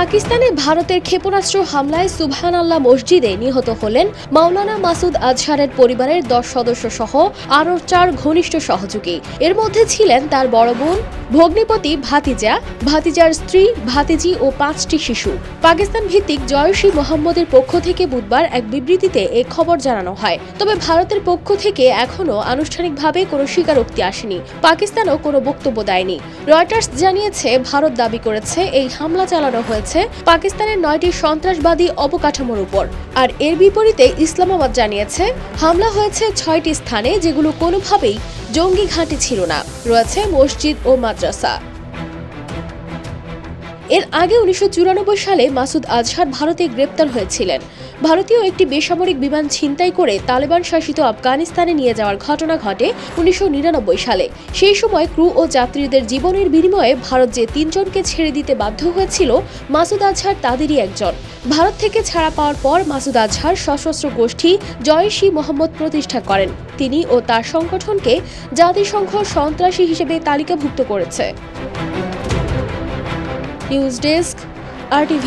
পাকিস্তানে ভারতের ক্ষেপণাস্ত্র হামলায় সুবহানাল্লাহ মসজিদে নিহত হলেন মাওলানা মাসুদ আজহারের পরিবারের 10 সদস্য সহ আরও 4 ঘনিষ্ঠ সহযোগী। এর মধ্যে ছিলেন তার বড় বোন, ভগ্নিপতি, ভাতিজা, ভাতিজার স্ত্রী, ভাতিজি ও 5টি শিশু। পাকিস্তান ভিত্তিক জয়শ-ই মোহাম্মদের পক্ষ থেকে বুধবার এক বিবৃতিতে এ খবর জানানো হয়। তবে ভারতের পক্ষ থেকে এখনও আনুষ্ঠানিকভাবে কোনো স্বীকারোক্তি আসেনি। পাকিস্তানও কোনো বক্তব্য দেয়নি। রয়টার্স জানিয়েছে, ভারত দাবি করেছে এই হামলা চালানো হয়েছে পাকিস্তানের 9টি সন্ত্রাসবাদী অবকাঠামোর উপর। আর এর বিপরীতে ইসলামাবাদ জানিয়েছে হামলা হয়েছে 6টি স্থানে, যেগুলো কোনোভাবেই জঙ্গি ঘাঁটি ছিল না। রয়েছে মসজিদ ও মাদ্রাসা। এর আগে 1994 সালে মাসুদ আজহার ভারতে গ্রেপ্তার হয়েছিলেন। ভারতীয় একটি বেসামরিক বিমান ছিনতাই করে তালেবান শাসিত আফগানিস্তানে নিয়ে যাওয়ার ঘটনা ঘটে 1999 সালে। সেই সময় ক্রু ও যাত্রীদের জীবনের বিনিময়ে ভারত যে 3 জনকে ছেড়ে দিতে বাধ্য হয়েছিল, মাসুদ আজহার তাদেরই একজন। ভারত থেকে ছাড়া পাওয়ার পর মাসুদ আজহার সশস্ত্র গোষ্ঠী জয়শ-ই মোহাম্মদ প্রতিষ্ঠা করেন। তিনি ও তার সংগঠনকে জাতিসংঘ সন্ত্রাসী হিসেবে তালিকাভুক্ত করেছে। News desk, RTV।